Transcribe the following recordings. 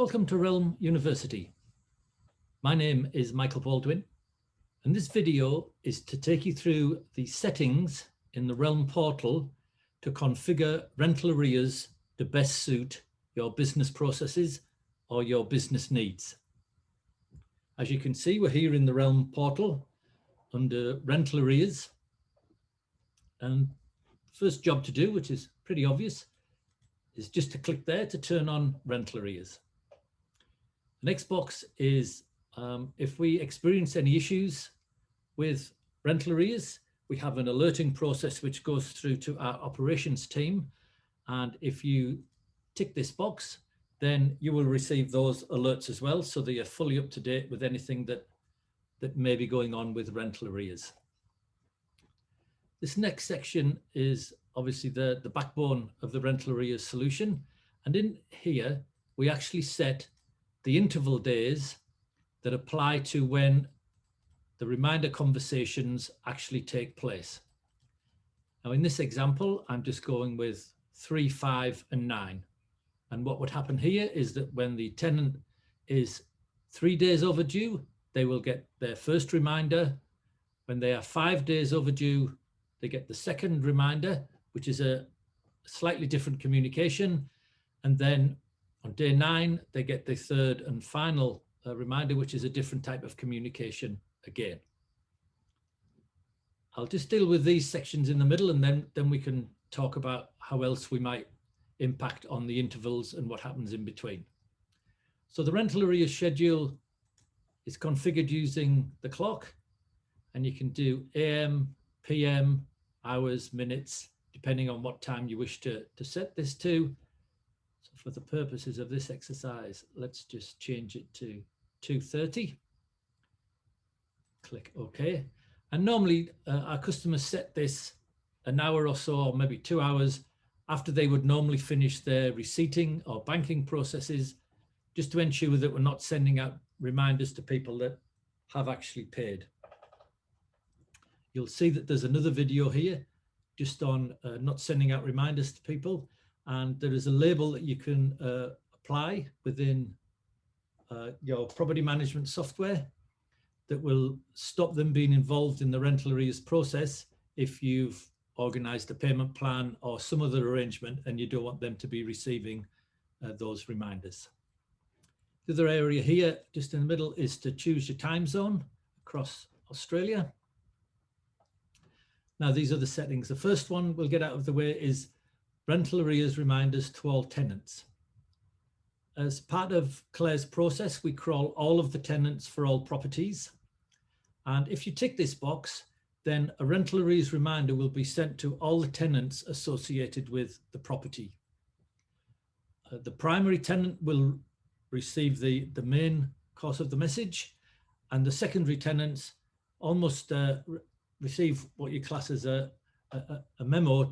Welcome to Realm University. My name is Michael Baldwin, and this video is to take you through the settings in the Realm portal to configure rental arrears to best suit your business processes or your business needs. As you can see, we're here in the Realm portal under rental arrears. And the first job to do, which is pretty obvious, is just to click there to turn on rental arrears. The next box is if we experience any issues with rental arrears, we have an alerting process which goes through to our operations team. And if you tick this box, then you will receive those alerts as well, so that you're fully up to date with anything that may be going on with rental arrears. This next section is obviously the backbone of the rental arrears solution. And in here, we actually set the interval days that apply to when the reminder conversations actually take place. Now, in this example, I'm just going with 3, 5, and 9. And what would happen here is that when the tenant is 3 days overdue, they will get their first reminder. When they are 5 days overdue, they get the second reminder, which is a slightly different communication. And then on day 9, they get the third and final reminder, which is a different type of communication again. I'll just deal with these sections in the middle, and then we can talk about how else we might impact on the intervals and what happens in between. So the rental arrears schedule is configured using the clock, and you can do AM, PM, hours, minutes, depending on what time you wish to set this to. So for the purposes of this exercise, let's just change it to 2:30. Click OK. And normally our customers set this an hour or so, or maybe 2 hours after they would normally finish their receipting or banking processes, just to ensure that we're not sending out reminders to people that have actually paid. You'll see that there's another video here just on not sending out reminders to people. And there is a label that you can apply within your property management software that will stop them being involved in the rental arrears process if you've organized a payment plan or some other arrangement and you don't want them to be receiving those reminders. The other area here, just in the middle, is to choose your time zone across Australia. Now, these are the settings. The first one we'll get out of the way is rental arrears reminders to all tenants. As part of Claire's process, we crawl all of the tenants for all properties. And if you tick this box, then a rental arrears reminder will be sent to all the tenants associated with the property. The primary tenant will receive the main course of the message, and the secondary tenants almost receive what you class as a memo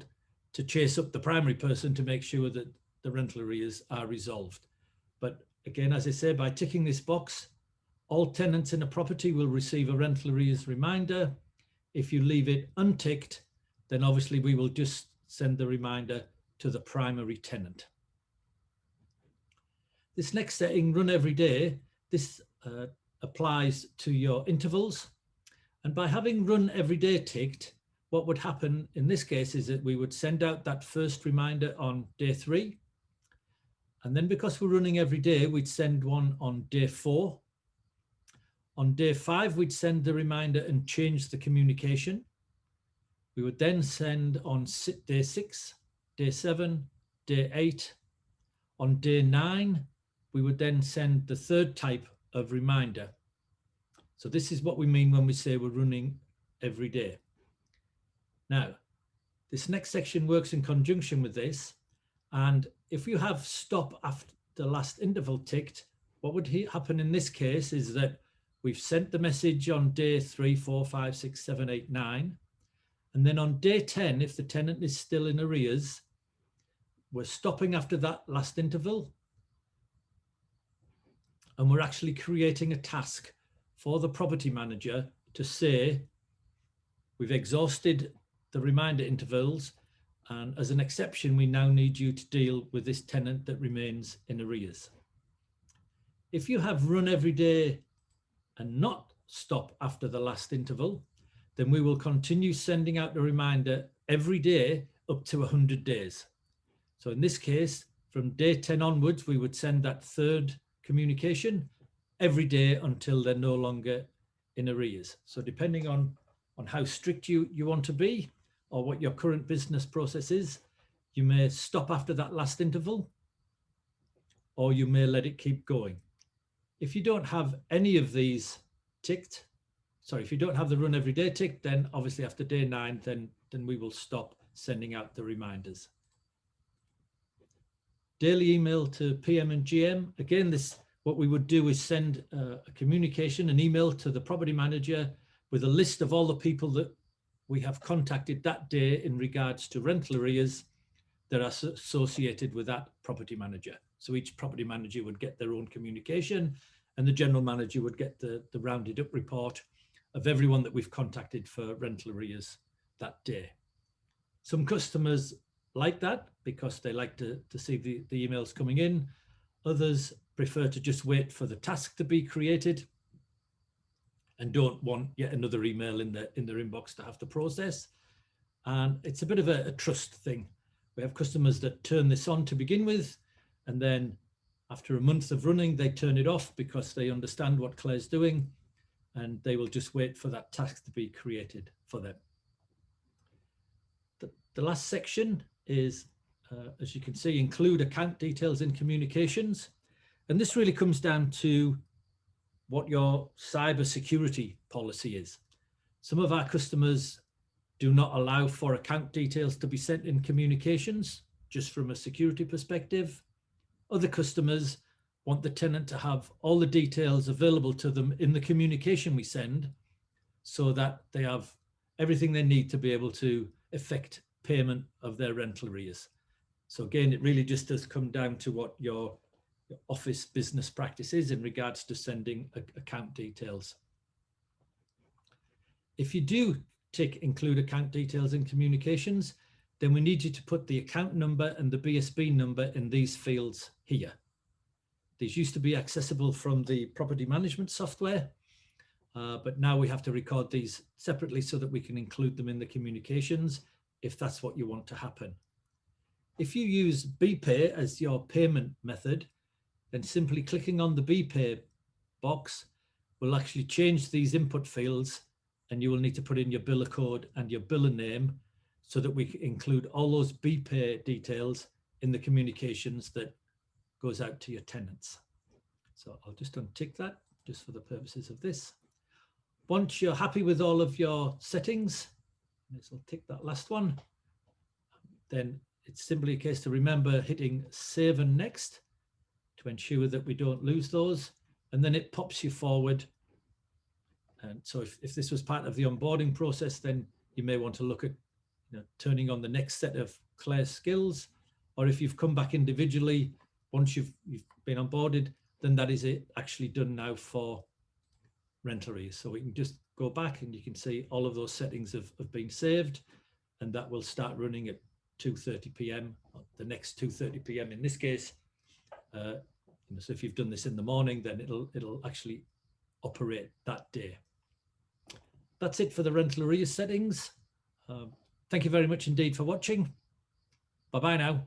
to chase up the primary person to make sure that the rental arrears are resolved. But again, as I say, by ticking this box, all tenants in a property will receive a rental arrears reminder. If you leave it unticked, then obviously we will just send the reminder to the primary tenant. This next setting, run every day, this applies to your intervals. And by having run every day ticked, what would happen in this case is that we would send out that first reminder on day 3. And then because we're running every day, we'd send one on day 4. On day 5, we'd send the reminder and change the communication. We would then send on day 6, day 7, day 8. On day 9, we would then send the third type of reminder. So this is what we mean when we say we're running every day. Now, this next section works in conjunction with this. And if you have stop after the last interval ticked, what would happen in this case is that we've sent the message on day 3, 4, 5, 6, 7, 8, 9. And then on day 10, if the tenant is still in arrears, we're stopping after that last interval. And we're actually creating a task for the property manager to say, we've exhausted the reminder intervals, and as an exception, we now need you to deal with this tenant that remains in arrears. If you have run every day and not stop after the last interval, then we will continue sending out the reminder every day up to 100 days. So in this case, from day 10 onwards, we would send that third communication every day until they're no longer in arrears. So depending on how strict you want to be or what your current business process is, you may stop after that last interval, or you may let it keep going. If you don't have any of these ticked, sorry, if you don't have the run every day ticked, then obviously after day 9, then we will stop sending out the reminders. Daily email to PM and GM. Again, what we would do is send a communication, an email to the property manager with a list of all the people that we have contacted that day in regards to rental arrears that are associated with that property manager. So each property manager would get their own communication, and the general manager would get the rounded up report of everyone that we've contacted for rental arrears that day. Some customers like that because they like to see the emails coming in. Others prefer to just wait for the task to be created and don't want yet another email in their inbox to have to process. And it's a bit of a trust thing. We have customers that turn this on to begin with, and then after a month of running, they turn it off because they understand what Claire's doing, and they will just wait for that task to be created for them. The last section is, as you can see, include account details in communications. And this really comes down to what your cyber security policy is. Some of our customers do not allow for account details to be sent in communications, just from a security perspective. Other customers want the tenant to have all the details available to them in the communication we send, so that they have everything they need to be able to effect payment of their rental arrears. So again, it really just does come down to what your office business practice is in regards to sending account details. If you do tick include account details in communications, then we need you to put the account number and the BSB number in these fields here. These used to be accessible from the property management software, but now we have to record these separately so that we can include them in the communications if that's what you want to happen. If you use BPay as your payment method, then simply clicking on the BPay box will actually change these input fields, and you will need to put in your biller code and your biller name so that we can include all those BPay details in the communications that goes out to your tenants. So I'll just untick that just for the purposes of this. Once you're happy with all of your settings, this will tick that last one, then it's simply a case to remember hitting save and next to ensure that we don't lose those, and then it pops you forward. And so if this was part of the onboarding process, then you may want to look at turning on the next set of Claire's skills, or if you've come back individually, once you've been onboarded, then that is it actually done now for rental arrears. So we can just go back and you can see all of those settings have been saved, and that will start running at 2:30 p.m. the next 2:30 p.m. in this case. So if you've done this in the morning, then it'll actually operate that day. That's it for the rental arrears settings. Thank you very much indeed for watching. Bye-bye now.